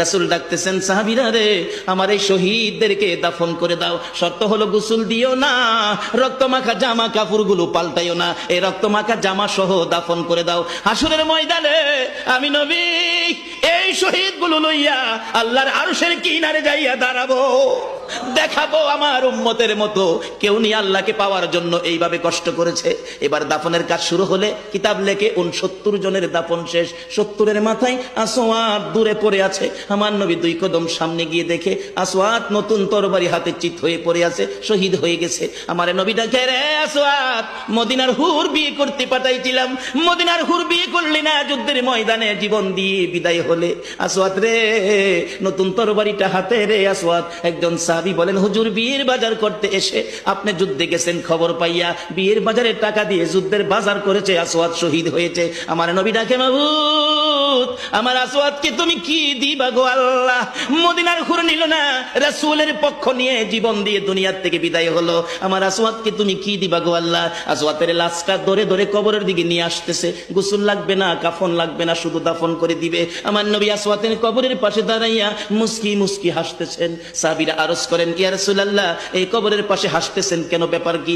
রাসূল ডাকতেছেন, সাহাবীরা রে, আমার এই শহীদদেরকে দাফন করে দাও। শর্ত হলো গোসল দিও না, রক্তমাখা জামা কাপড়গুলো পাল্টাইও না, এই রক্তমাখা জামা সহ দাফন করে দাও। হাসরের ময়দানে আমি নবী এই শহীদগুলো লইয়া আল্লাহর আরশের কিনারে যাইয়া দাঁড়াবো, দেখাবো আমার উম্মতের মতো কেউ নিয়ে আল্লাহকে পাওয়ার জন্য এইভাবে কষ্ট করেছে। এবার দাফনের কাজ শুরু হলে কিতাব লেখে 69 জনের দাফন শেষ। 70-এর মাথায় আসওয়াত দূরে পড়ে আছে। আমার নবী 2 কদম সামনে গিয়ে দেখে আসওয়াত নতুন তরবারি হাতে চিত হয়ে পড়ে আছে, শহীদ হয়ে গেছে। আমার নবী ডাকে, রে আসওয়াত, মদিনার হুর বিয়ে করতে পাঠাইছিলাম, মদিনার হুর বিয়ে করলি না, যুদ্ধের ময়দানে জীবন দিয়ে বিদায় হলে। আসওয়াত রে, নতুন তরবারিটা হাতে রে। আসওয়াত একজন সাহাবী বলেন, হুজুর বিয়ের বাজার করতে এসে আপনি যুদ্ধে গেছেন, খবর পাইয়া বিয়ের বাজারে টাকা দিয়ে যুদ্ধের বাজার করেছে, আসওয়াত শহীদ হয়েছে। আমার নবী ডাকে, মাবুদ, আমার আসওয়াতকে তুমি কি দিবা গো আল্লাহ? মদিনার হুর নিল না, রাসূলের পক্ষ নিয়ে জীবন দিয়ে দুনিয়ার থেকে বিদায় হলো, আমার আসওয়াতকে তুমি কি দিবা গো আল্লাহ? আসওয়াতের লাশটা ধরে ধরে কবরের দিকে নিয়ে আসতেছে, গোসল লাগবে না, কাফন লাগবে না, শুধু দাফন করে দিবে। আমার নবী আসওয়াতের কবরের পাশে দাঁড়াইয়া মুস্কি মুস্কি হাসতেছেন। সাহাবীরা আরজ করেন, ইয়া রাসূলুল্লাহ, এই কবরের পাশে হাসতেছেন কেন, ব্যাপার কি?